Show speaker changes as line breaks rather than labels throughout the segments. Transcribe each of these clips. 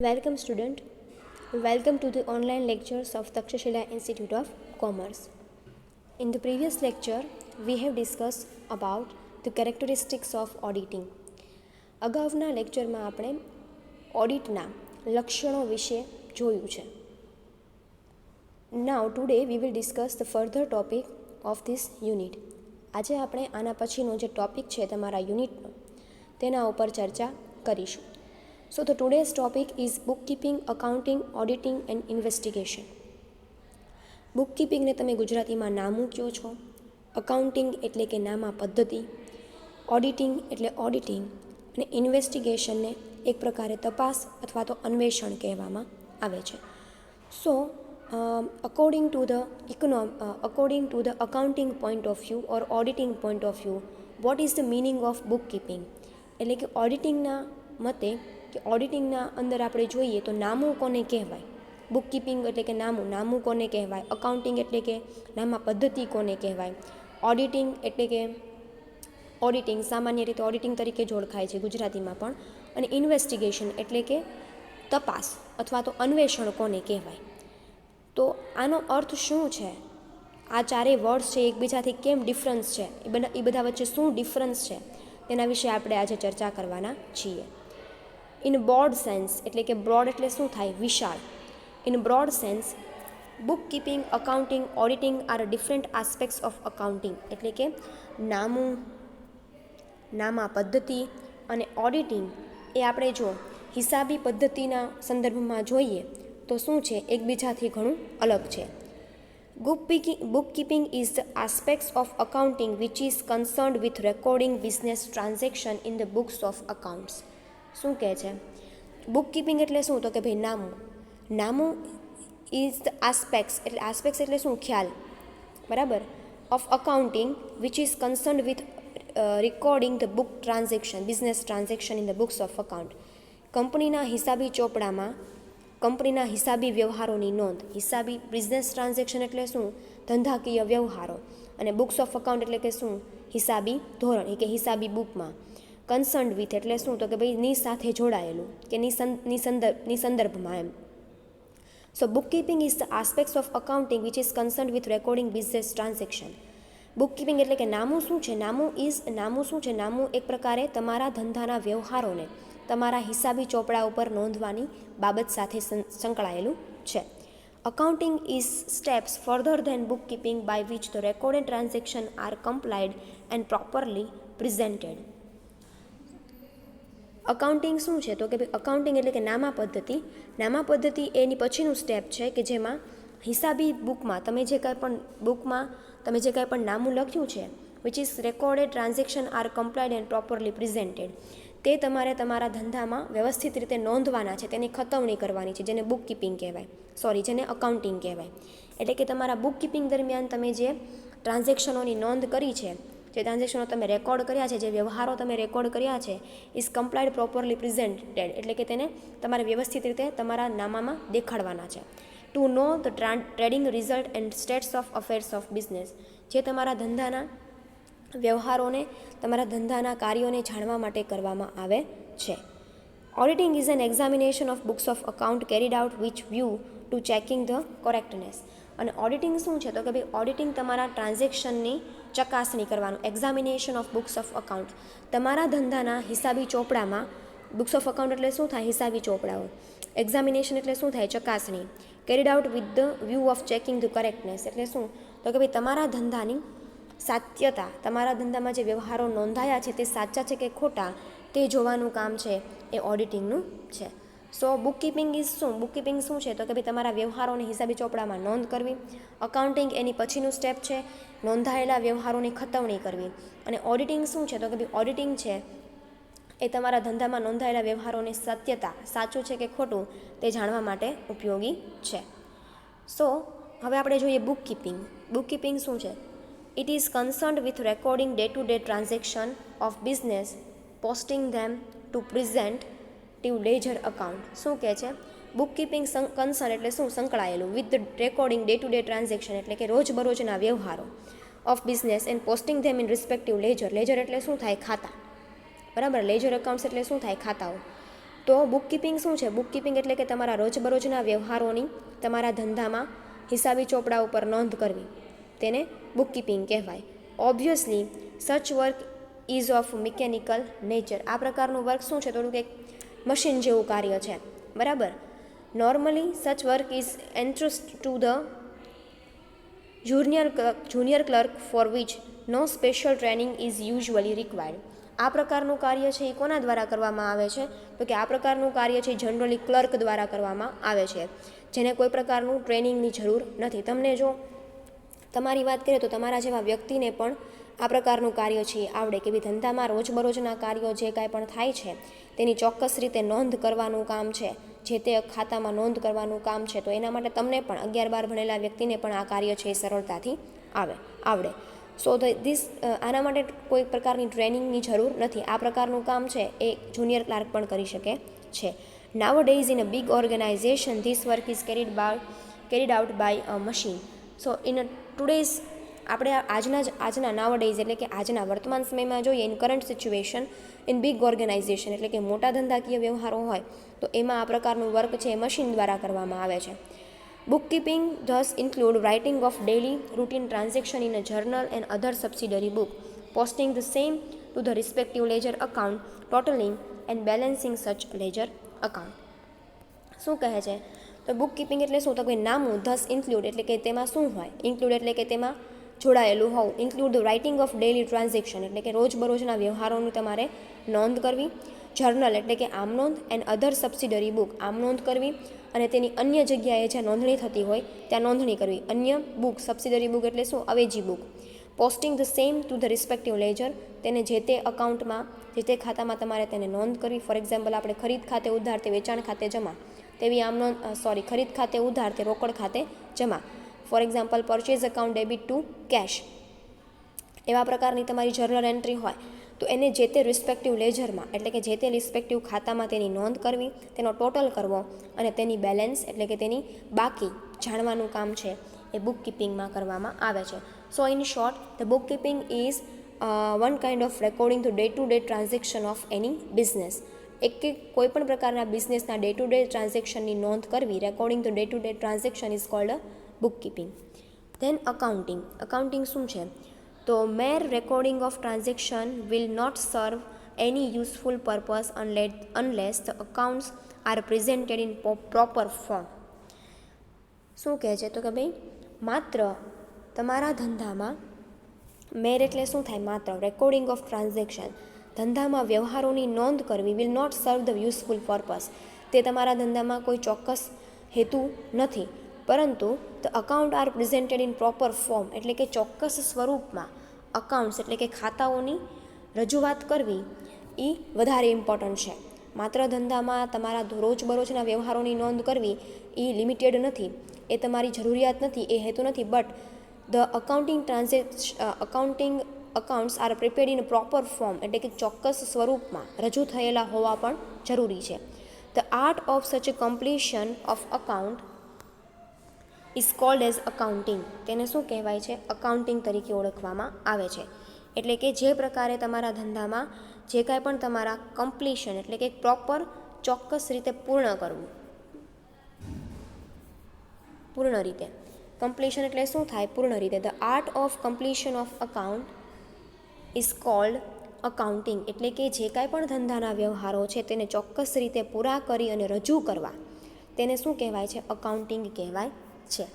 Welcome student, welcome to the online lectures of Takshashila Institute of Commerce. In the previous lecture, we have discussed about the characteristics of auditing. અગાઉના લેક્ચરમાં આપણે ઓડિટના લક્ષણો વિશે જોયું છે. Now today we will discuss the further topic of this unit. આજે આપણે આના પછીનો જે ટોપિક છે તમારા યુનિટનો તેના ઉપર ચર્ચા કરીશું. So the today's topic is bookkeeping, accounting, auditing and investigation. બુકકીપિંગને તમે ગુજરાતીમાં નામું કહો છો, અકાઉન્ટિંગ એટલે કે નામા પદ્ધતિ, ઓડિટિંગ એટલે ઓડિટિંગ અને ઇન્વેસ્ટિગેશનને એક પ્રકારે તપાસ અથવા તો અન્વેષણ કહેવામાં આવે છે. સો according to the accounting point of view or auditing point of view, what is the meaning of bookkeeping? એટલે કે ઓડિટિંગના મતે કે ઓડિટિંગના અંદર આપણે જોઈએ તો નામું કોને કહેવાય, બુકકીપિંગ એટલે કે નામું કોને કહેવાય, અકાઉન્ટિંગ એટલે કે નામા પદ્ધતિ કોને કહેવાય, ઓડિટિંગ એટલે કે ઓડિટિંગ સામાન્ય રીતે ઓડિટિંગ તરીકે જ ઓળખાય છે ગુજરાતીમાં પણ, અને ઇન્વેસ્ટિગેશન એટલે કે તપાસ અથવા તો અન્વેષણ કોને કહેવાય. તો આનો અર્થ શું છે, આ ચારેય વર્ડ્સ છે એકબીજાથી કેમ ડિફરન્સ છે, એ બધા વચ્ચે શું ડિફરન્સ છે તેના વિશે આપણે આજે ચર્ચા કરવાના છીએ. ઇન બ્રોડ સેન્સ એટલે કે બ્રોડ એટલે શું થાય, વિશાળ. In broad sense bookkeeping, accounting, auditing are different aspects of accounting. એટલે કે નામા પદ્ધતિ અને ઓડિટિંગ એ આપણે જો હિસાબી પદ્ધતિના સંદર્ભમાં જોઈએ તો શું છે, એકબીજાથી ઘણું અલગ છે. Bookkeeping is the aspects of accounting which is concerned with recording business transaction in the books of accounts. શું કહે છે, બુકકીપિંગ એટલે શું, તો કે ભાઈ નામું ઇઝ ધ આસ્પેક્ટ્સ એટલે શું, ખ્યાલ, બરાબર, of accounting which is concerned with recording the book transaction, business transaction in the books of account. કંપનીના હિસાબી ચોપડામાં કંપનીના હિસાબી વ્યવહારોની નોંધ. હિસાબી બિઝનેસ ટ્રાન્ઝેક્શન એટલે શું, ધંધાકીય વ્યવહારો, અને બુક્સ ઓફ અકાઉન્ટ એટલે કે શું, હિસાબી ધોરણ કે હિસાબી બુકમાં. કન્સર્ન્ડ વિથ એટલે શું, તો કે ભાઈ ની સાથે જોડાયેલું કે ની સંદર્ભમાં એમ. So bookkeeping is the aspects of accounting which is concerned with recording business transaction. Bookkeeping એટલે કે નામું શું છે, નામું એક પ્રકારે તમારા ધંધાના વ્યવહારોને તમારા હિસાબી ચોપડા ઉપર નોંધવાની બાબત સાથે સંકળાયેલું છે. Accounting is steps further than bookkeeping by which the recorded transaction are compiled and properly presented. Accounting શું છે, તો કે ભાઈ અકાઉન્ટિંગ એટલે કે નામા પદ્ધતિ એની પછીનું સ્ટેપ છે કે જેમાં હિસાબી બુકમાં તમે જે કાંઈ પણ નામું લખ્યું છે which is recorded transaction are compiled and properly presented, તે તમારે તમારા ધંધામાં વ્યવસ્થિત રીતે નોંધવાના છે, તેની ખતવણી કરવાની છે, જેને જેને અકાઉન્ટિંગ કહેવાય. એટલે કે તમારા બુકકીપિંગ દરમિયાન તમે જે ટ્રાન્ઝેક્શનોની નોંધ કરી છે, જે ટ્રાન્ઝેક્શનો તમે રેકોર્ડ કર્યા છે, જે વ્યવહારો તમે રેકોર્ડ કર્યા છે, ઇઝ કમ્પ્લાઇડ પ્રોપરલી પ્રેઝન્ટેડ એટલે કે તેને તમારે વ્યવસ્થિત રીતે તમારા નામામાં દેખાડવાના છે. To know the trading result and states of affairs of business, જે તમારા ધંધાના વ્યવહારોને, તમારા ધંધાના કાર્યોને જાણવા માટે કરવામાં આવે છે. Auditing is an examination of books of account carried out which view to checking the correctness. અને ઓડિટિંગ શું છે, તો કે ભાઈ ઓડિટિંગ તમારા ટ્રાન્ઝેક્શનની ચકાસણી કરવાનું, examination of books of account, તમારા ધંધાના હિસાબી ચોપડામાં. બુક્સ ઓફ અકાઉન્ટ એટલે શું થાય, હિસાબી ચોપડાઓ. એક્ઝામિનેશન એટલે શું થાય, ચકાસણી. Carried out with the view of checking the correctness એટલે શું, તો કે ભાઈ તમારા ધંધાની સાત્યતા, તમારા ધંધામાં જે વ્યવહારો નોંધાયા છે તે સાચા છે કે ખોટા તે જોવાનું કામ છે એ ઓડિટિંગનું છે. સો બુકકીપિંગ શું છે, તો કે ભાઈ તમારા વ્યવહારોને હિસાબી ચોપડામાં નોંધ કરવી. અકાઉન્ટિંગ એની પછીનું સ્ટેપ છે, નોંધાયેલા વ્યવહારોની ખતવણી કરવી. અને ઓડિટિંગ શું છે, તો કે ભાઈ ઓડિટિંગ છે એ તમારા ધંધામાં નોંધાયેલા વ્યવહારોની સત્યતા, સાચું છે કે ખોટું તે જાણવા માટે ઉપયોગી છે. સો હવે આપણે જોઈએ બુકકીપિંગ શું છે. It is concerned with recording day to day transaction of business, posting them to પ્રેઝન્ટિવ લેજર અકાઉન્ટ. શું કહે છે, બુકકીપિંગ કન્સર્ન એટલે શું, સંકળાયેલું, with the recording day to day transaction એટલે કે રોજબરોજના વ્યવહારો of business and posting them in respective ledger એટલે શું થાય, ખાતા, બરાબર. લેજર અકાઉન્ટ્સ એટલે શું થાય, ખાતાઓ. તો બુકકીપિંગ શું છે? બુકકીપિંગ એટલે કે તમારા રોજબરોજના વ્યવહારોની તમારા ધંધામાં હિસાબી ચોપડા ઉપર નોંધ કરવી, તેને બુકકીપિંગ કહેવાય. Obviously such work is of mechanical nature. આ પ્રકારનું વર્ક શું છે? થોડુંક એક મશીન જેવું કાર્ય છે, બરાબર. Normally such work is entrust to the junior clerk for which no special training is usually required. આ પ્રકારનું કાર્ય છે એ કોના દ્વારા કરવામાં આવે છે? તો કે આ પ્રકારનું કાર્ય છે જનરલી ક્લર્ક દ્વારા કરવામાં આવે છે, જેને કોઈ પ્રકારનું ટ્રેનિંગની જરૂર નથી. તમને જો તમારી વાત કરીએ તો તમારા જેવા વ્યક્તિને પણ આ પ્રકારનું કાર્ય છે આવડે કે ભાઈ ધંધામાં રોજબરોજના કાર્યો જે કાંઈ પણ થાય છે તેની ચોક્કસ રીતે નોંધ કરવાનું કામ છે, જે તે ખાતામાં નોંધ કરવાનું કામ છે. તો એના માટે તમને પણ 11-12 ભણેલા વ્યક્તિને પણ આ કાર્ય છે એ સરળતાથી આવડે. સો આના માટે કોઈ પ્રકારની ટ્રેનિંગની જરૂર નથી. આ પ્રકારનું કામ છે એ જુનિયર ક્લાર્ક પણ કરી શકે છે. Nowadays in a big organization this work is carried out by a machine. So in today's આપણે આજના નાઉઅડેઝ એટલે કે આજના વર્તમાન સમયમાં જોઈએ in current situation in big organization એટલે કે મોટા ધંધાકીય વ્યવહારો હોય તો એમાં આ પ્રકારનું વર્ક છે એ મશીન દ્વારા કરવામાં આવે છે. Bookkeeping thus include writing of daily routine transaction in a journal and other subsidiary book, posting the same to the respective ledger account, totaling and balancing such ledger account. શું કહે છે? તો બુકકીપિંગ એટલે શું? તો કે નામું ધસ ઇન્ક્લુડ એટલે કે તેમાં શું હોય? ઇન્ક્લુડ એટલે કે તેમાં જોડાયેલું હોવું. Include the writing of daily transaction એટલે કે રોજબરોજના વ્યવહારોની તમારે નોંધ કરવી. જર્નલ એટલે કે આમ નોંધ એન્ડ અધર સબસિડરી બુક આમ નોંધ કરવી અને તેની અન્ય જગ્યાએ જ્યાં નોંધણી થતી હોય ત્યાં નોંધણી કરવી. અન્ય બુક સબસિડરી બુક એટલે શું? અવેજી book. Posting the same to the respective ledger તેને જે તે અકાઉન્ટમાં જે તે ખાતામાં તમારે તેને નોંધ કરવી. ફોર એક્ઝામ્પલ આપણે ખરીદ ખાતે ઉધાર તે વેચાણ ખાતે જમા તેવી આમ નોંધ ખરીદ ખાતે ઉધાર તે રોકડ ખાતે જમા. For example purchase account debit to cash. એવા પ્રકારની તમારી જર્નલ એન્ટ્રી હોય તો એને જે તે રિસ્પેક્ટિવ લેજરમાં એટલે કે જે તે રિસ્પેક્ટિવ ખાતામાં તેની નોંધ કરવી, તેનો ટોટલ કરવો અને તેની બેલેન્સ એટલે કે તેની બાકી જાણવાનું કામ છે એ બુકકીપિંગમાં કરવામાં આવે છે. So in short the bookkeeping is one kind of recording to day transaction of any business. કોઈ પણ પ્રકારના બિઝનેસના ડે ટુ ડે ટ્રાન્ઝેક્શનની નોંધ કરવી, recording to day transaction is called a bookkeeping. Then accounting. Accounting શું છે? તો mere recording of transaction will not serve any useful purpose unless the accounts are presented in proper form. શું કહે છે? તો કે ભાઈ માત્ર તમારા ધંધામાં મેર એટલે શું થાય? માત્ર રેકોર્ડિંગ ઓફ ટ્રાન્ઝેક્શન ધંધામાં વ્યવહારોની નોંધ કરવી will not serve the useful purpose. તે તમારા ધંધામાં કોઈ ચોક્કસ હેતુ નથી, પરંતુ the account are presented in proper form એટલે કે ચોક્કસ સ્વરૂપમાં અકાઉન્ટ્સ એટલે કે ખાતાઓની રજૂઆત કરવી એ વધારે ઇમ્પોર્ટન્ટ છે. માત્ર ધંધામાં તમારા રોજબરોજના વ્યવહારોની નોંધ કરવી એ લિમિટેડ નથી, એ તમારી જરૂરિયાત નથી, એ હેતુ નથી. But the accounting accounts are prepared in proper form એટલે કે ચોક્કસ સ્વરૂપમાં રજૂ થયેલા હોવા પણ જરૂરી છે. ધ આર્ટ ઓફ સચ અ completion of account is called as accounting. તેને શું કહેવાય છે? અકાઉન્ટિંગ તરીકે ઓળખવામાં આવે છે. એટલે કે જે પ્રકારે તમારા ધંધામાં જે કાંઈ પણ તમારા કમ્પ્લીશન એટલે કે પ્રોપર ચોક્કસ રીતે પૂર્ણ કરવું. પૂર્ણ રીતે કમ્પ્લીશન એટલે શું થાય? પૂર્ણ રીતે. The art of completion of account is called accounting. એટલે કે જે કાંઈ પણ ધંધાના વ્યવહારો છે તેને ચોક્કસ રીતે પૂરા કરી અને રજૂ કરવા તેને શું કહેવાય છે? અકાઉન્ટિંગ કહેવાય છે.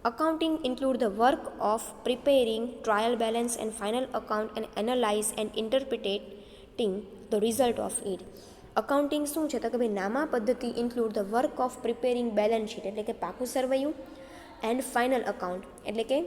Accounting include the work of preparing trial balance and final account and analyze and interpreting the result of it. Accounting શું છે? તો કે ભાઈ નામા પદ્ધતિ include the work of preparing balance sheet એટલે કે પાકું સરવૈયું એન્ડ ફાઇનલ અકાઉન્ટ એટલે કે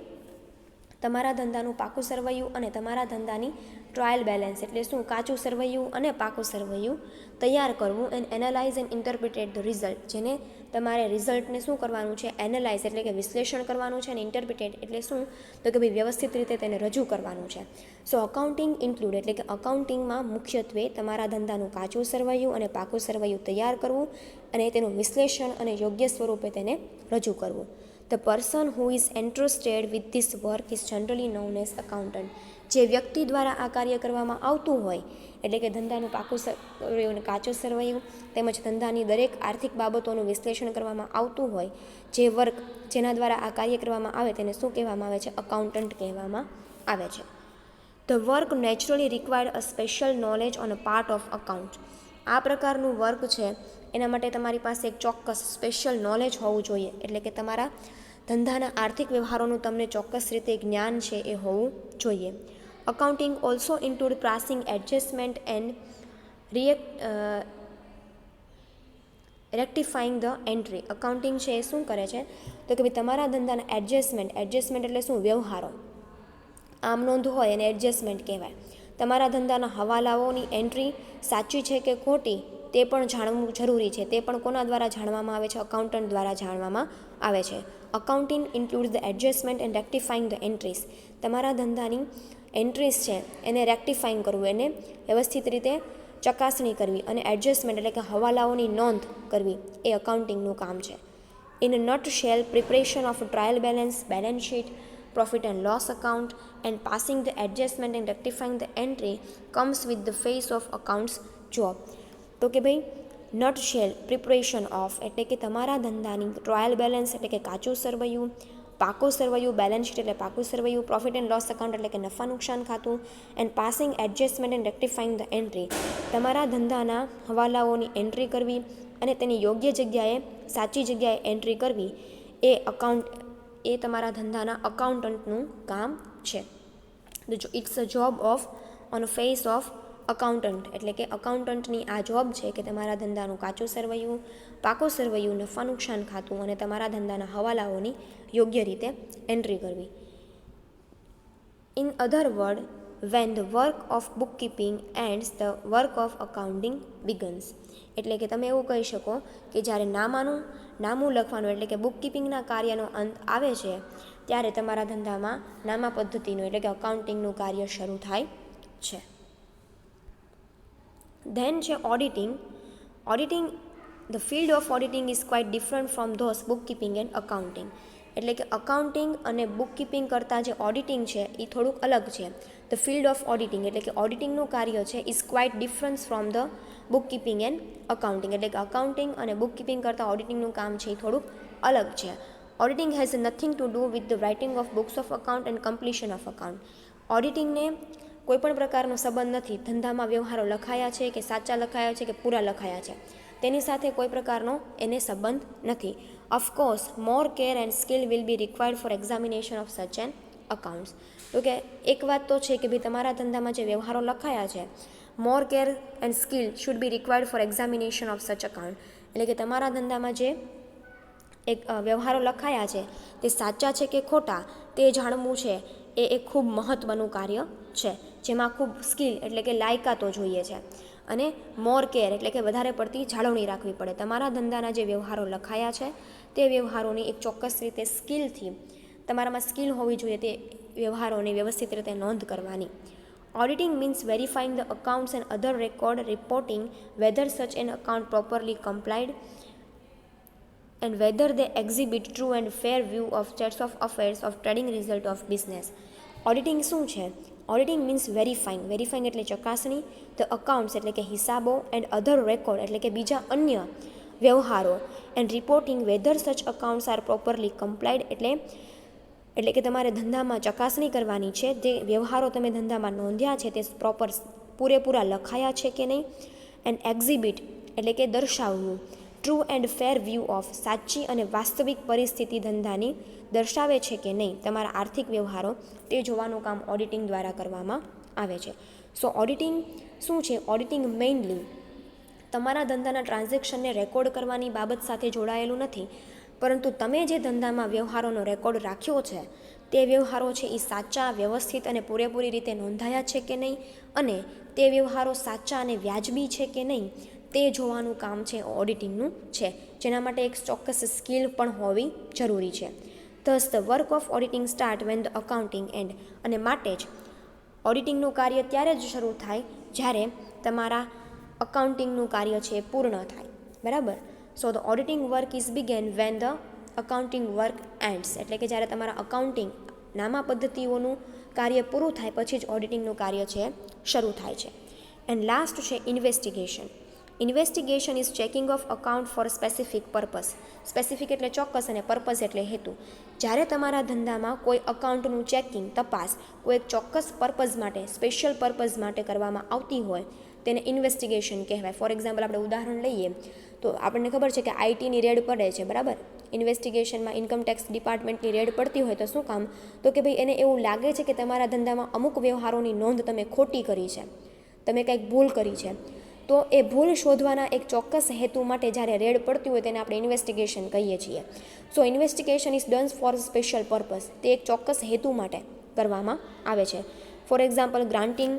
તમારા ધંધાનું પાકું સરવૈયું અને તમારા ધંધાની ટ્રાયલ બેલેન્સ એટલે શું? કાચું સરવૈયું અને પાકું સરવૈયું તૈયાર કરવું and analyse and interpret the result. જેને તમારે રિઝલ્ટને શું કરવાનું છે? એનાલાઇઝ એટલે કે વિશ્લેષણ કરવાનું છે અને ઇન્ટરપ્રિટેટ એટલે શું? તો કે ભાઈ વ્યવસ્થિત રીતે તેને રજૂ કરવાનું છે. સો અકાઉન્ટિંગ ઇન્ક્લુડ એટલે કે અકાઉન્ટિંગમાં મુખ્યત્વે તમારા ધંધાનું કાચું સરવૈયું અને પાકું સરવૈયું તૈયાર કરવું અને તેનું વિશ્લેષણ અને યોગ્ય સ્વરૂપે તેને રજૂ કરવું. The person who is entrusted with this work is generally known as accountant. જે વ્યક્તિ દ્વારા આ કાર્ય કરવામાં આવતું હોય, એટલે કે ધંધાનું પાકું સરવૈયું અને કાચું સરવૈયું તેમજ ધંધાની દરેક આર્થિક બાબતોનું વિશ્લેષણ કરવામાં આવતું હોય, જે વર્ક જેના દ્વારા આ કાર્ય કરવામાં આવે તેને શું કહેવામાં આવે છે? અકાઉન્ટન્ટ કહેવામાં આવે છે. The work naturally required a special knowledge on a part of account. આ પ્રકારનું વર્ક છે એના માટે તમારી પાસે એક ચોક્કસ સ્પેશિયલ નોલેજ હોવું જોઈએ, એટલે કે તમારા ધંધાના આર્થિક વ્યવહારોનું તમને ચોક્કસ રીતે જ્ઞાન છે એ હોવું જોઈએ. Accounting also include pricing adjustment and rectifying the entry. Accounting છે એ શું કરે છે તો કે ભાઈ તમારા ધંધાના એડજસ્ટમેન્ટ એટલે શું? વ્યવહારો. આમ નોંધ હોય એને એડજસ્ટમેન્ટ કહેવાય. તમારા ધંધાના હવાલાઓની એન્ટ્રી સાચી છે કે ખોટી તે પણ જાણવું જરૂરી છે. તે પણ કોના દ્વારા જાણવામાં આવે છે? અકાઉન્ટન્ટ દ્વારા જાણવામાં આવે છે. Accounting includes the adjustment and rectifying the entries. તમારા ધંધાની એન્ટ્રીઝ છે એને રેક્ટિફાઈંગ કરવું, એને વ્યવસ્થિત રીતે ચકાસણી કરવી, અને એડજસ્ટમેન્ટ એટલે કે હવાલાઓની નોંધ કરવી એ અકાઉન્ટિંગનું કામ છે. In nutshell preparation of trial balance, balance sheet, profit and loss account and passing the adjustment and rectifying the entry comes with the face of accounts job. તો કે ભાઈ નટ શેલ પ્રિપરેશન ઓફ એટલે કે તમારા ધંધાની trial balance એટલે કે કાચું સરવૈયું, પાકું સરવૈયું બેલેન્સ શીટ એટલે પાકું સરવૈયું, પ્રોફિટ એન્ડ લોસ અકાઉન્ટ એટલે કે નફા નુકસાન ખાતું, and passing adjustment and rectifying the entry તમારા ધંધાના હવાલાઓની એન્ટ્રી કરવી અને તેની યોગ્ય જગ્યાએ સાચી જગ્યાએ એન્ટ્રી કરવી એ તમારા ધંધાના અકાઉન્ટન્ટનું કામ છે. It's a job of on a face of accountant એટલે કે અકાઉન્ટન્ટની આ જોબ છે કે તમારા ધંધાનું કાચું સરવૈયું, પાકું સરવૈયું, નફા નુકસાન ખાતું અને તમારા ધંધાના હવાલાઓની યોગ્ય રીતે એન્ટ્રી કરવી. In other word, when the work of bookkeeping ends, the work of accounting begins. એટલે કે તમે એવું કહી શકો કે જ્યારે નામું લખવાનું એટલે કે બુકકીપિંગના કાર્યનો અંત આવે છે ત્યારે તમારા ધંધામાં નામા પદ્ધતિનું એટલે કે અકાઉન્ટિંગનું કાર્ય શરૂ થાય છે. ધેન છે auditing. The field of auditing is quite different from those bookkeeping and accounting. એટલે કે અકાઉન્ટિંગ અને બુકકીપિંગ કરતાં જે ઓડિટિંગ છે એ થોડુંક અલગ છે. ધ ફિલ્ડ ઓફ ઓડિટિંગ એટલે કે ઓડિટિંગનું કાર્ય છે is quite difference from the bookkeeping and accounting. એટલે કે અકાઉન્ટિંગ અને બુકકીપિંગ કરતાં ઓડિટિંગનું કામ છે એ થોડુંક અલગ છે. Auditing has nothing to do with the writing of books of account and completion of account. ઓડિટિંગને કોઈપણ પ્રકારનો સંબંધ નથી. ધંધામાં વ્યવહારો લખાયા છે કે સાચા લખાયા છે કે પૂરા લખાયા છે તેની સાથે કોઈ પ્રકારનો એને સંબંધ નથી. Of course more care and skill will be required for examination of such an accounts. તો કે એક વાત તો છે કે ભાઈ તમારા ધંધામાં જે વ્યવહારો લખાયા છે, more care and skill should be required for examination of such account. એટલે કે તમારા ધંધામાં જે એક વ્યવહારો લખાયા છે તે સાચા છે કે ખોટા તે જાણવું છે એ એક ખૂબ મહત્ત્વનું કાર્ય છે, જેમાં ખૂબ સ્કિલ એટલે કે લાયકાતો જોઈએ છે, અને મોર કેર એટલે કે વધારે પડતી જાળવણી રાખવી પડે. તમારા ધંધાના જે વ્યવહારો લખાયા છે તે વ્યવહારોની એક ચોક્કસ રીતે સ્કિલથી તમારામાં સ્કિલ હોવી જોઈએ તે વ્યવહારોની વ્યવસ્થિત રીતે નોંધ કરવાની. Auditing means verifying the accounts and other record reporting whether such an account properly complied and whether they exhibit true and fair view of states of affairs of trading result of business. Auditing શું છે? Auditing means વેરીફાઈંગ એટલે ચકાસણી, the accounts એટલે કે હિસાબો, and other record એટલે કે બીજા અન્ય વ્યવહારો, and reporting whether such accounts are properly complied એટલે કે તમારે ધંધામાં ચકાસણી કરવાની છે જે વ્યવહારો તમે ધંધામાં નોંધ્યા છે તે પૂરેપૂરા લખાયા છે કે નહીં, એન્ડ એક્ઝિબિટ એટલે કે દર્શાવવું, true and fair view of સાચી અને વાસ્તવિક પરિસ્થિતિ ધંધાની દર્શાવે છે કે નહીં તમારા આર્થિક વ્યવહારો તે જોવાનું કામ ઓડિટિંગ દ્વારા કરવામાં આવે છે. સો ઓડિટિંગ શું છે? ઓડિટિંગ મેઇનલી તમારા ધંધાના ટ્રાન્ઝેક્શનને રેકોર્ડ કરવાની બાબત સાથે જોડાયેલું નથી, પરંતુ તમે જે ધંધામાં વ્યવહારોનો રેકોર્ડ રાખ્યો છે તે વ્યવહારો છે એ સાચા, વ્યવસ્થિત અને પૂરેપૂરી રીતે નોંધાયા છે કે નહીં, અને તે વ્યવહારો સાચા અને વ્યાજબી છે કે નહીં તે જોવાનું કામ છે ઓડિટિંગનું છે, જેના માટે એક ચોક્કસ સ્કિલ પણ હોવી જરૂરી છે. Thus the work of auditing start when the accounting end. અને માટે જ ઓડિટિંગનું કાર્ય ત્યારે જ શરૂ થાય જ્યારે તમારા અકાઉન્ટિંગનું કાર્ય છે એ પૂર્ણ થાય. બરાબર? So the auditing work is begin when the accounting work ends. એટલે કે જ્યારે તમારા અકાઉન્ટિંગ નામા પદ્ધતિઓનું કાર્ય પૂરું થાય પછી જ ઓડિટિંગનું કાર્ય છે શરૂ થાય છે. એન્ડ લાસ્ટ છે investigation. Investigation is checking of account for specific purpose. Specific એટલે ચોક્કસ અને પર્પઝ એટલે હેતુ. જ્યારે તમારા ધંધામાં કોઈ અકાઉન્ટનું ચેકિંગ તપાસ કોઈ એક ચોક્કસ પર્પઝ માટે સ્પેશિયલ પર્પઝ માટે કરવામાં આવતી હોય તેને ઇન્વેસ્ટિગેશન કહેવાય. ફોર એક્ઝામ્પલ આપણે ઉદાહરણ લઈએ તો આપણને ખબર છે કે આઈટીની રેડ પડે છે, બરાબર. ઇન્વેસ્ટિગેશનમાં ઇન્કમટેક્સ ડિપાર્ટમેન્ટની રેડ પડતી હોય તો શું કામ, તો કે ભાઈ એને એવું લાગે છે કે તમારા ધંધામાં અમુક વ્યવહારોની નોંધ તમે ખોટી કરી છે, તમે કંઈક ભૂલ કરી છે, તો એ ભૂલ શોધવાના એક ચોક્કસ હેતુ માટે જ્યારે રેડ પડતી હોય તેને આપણે ઇન્વેસ્ટિગેશન કહીએ છીએ. સો investigation is done for special purpose. તે એક ચોક્કસ હેતુ માટે કરવામાં આવે છે. For example granting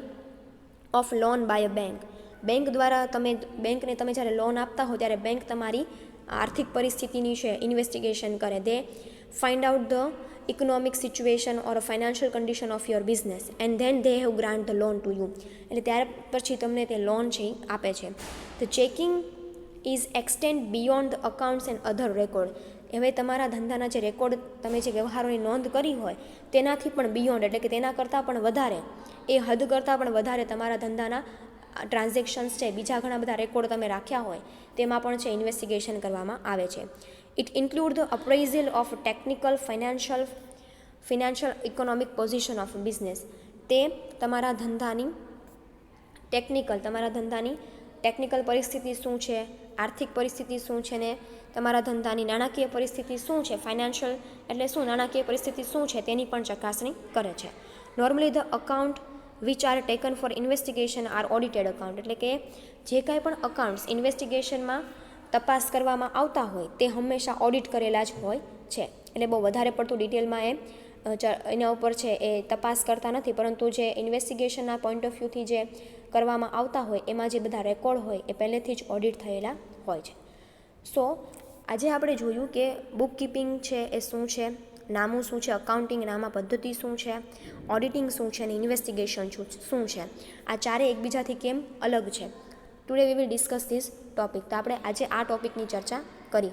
of loan by a bank. Bank દ્વારા બેંકને તમે જ્યારે લોન આપતા હો ત્યારે બેંક તમારી આર્થિક પરિસ્થિતિની છે ઇન્વેસ્ટિગેશન કરે. They find out the economic situation or financial condition of your business and then they have grant the loan to you. એટલે ત્યાર પછી તમને તે લોન છે એ આપે છે. The checking is extend beyond the accounts and other record. હવે તમારા ધંધાના જે રેકોર્ડ તમે જે વ્યવહારોની નોંધ કરી હોય તેનાથી પણ બિયોન્ડ એટલે કે તેના કરતાં પણ વધારે, એ હદ કરતાં પણ વધારે તમારા ધંધાના ટ્રાન્ઝેક્શન્સ છે, બીજા ઘણા બધા રેકોર્ડ તમે રાખ્યા હોય તેમાં પણ છે ઇન્વેસ્ટિગેશન કરવામાં આવે છે. It include the appraisal of technical financial economic position of business. તે તમારા ધંધાની ટેકનિકલ પરિસ્થિતિ શું છે, આર્થિક પરિસ્થિતિ શું છે ને તમારા ધંધાની નાણાકીય પરિસ્થિતિ શું છે, ફાઇનાન્શિયલ એટલે શું, નાણાકીય પરિસ્થિતિ શું છે તેની પણ ચકાસણી કરે છે. Normally the account which are taken for investigation are audited account. એટલે કે જે કાંઈ પણ અકાઉન્ટ્સ ઇન્વેસ્ટિગેશનમાં તપાસ કરવામાં આવતા હોય તે હંમેશા ઓડિટ કરેલા જ હોય છે. એટલે બહુ વધારે પડતું ડિટેલમાં એના ઉપર છે એ તપાસ કરતા નથી, પરંતુ જે ઇન્વેસ્ટિગેશનના પોઈન્ટ ઓફ વ્યૂથી જે કરવામાં આવતા હોય એમાં જે બધા રેકોર્ડ હોય એ પહેલેથી જ ઓડિટ થયેલા હોય છે. સો આજે આપણે જોયું કે બુક કીપિંગ છે એ શું છે, નામું શું છે, અકાઉન્ટિંગ નામા પદ્ધતિ શું છે, ઓડિટિંગ શું છે અને ઇન્વેસ્ટિગેશન શું છે. આ ચારે એકબીજાથી કેમ અલગ છે. Today we will discuss this topic. તો આપણે આજે આ ટોપિકની ચર્ચા કરી.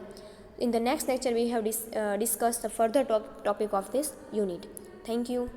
In the next lecture we have discuss the further topic of this unit. Thank you.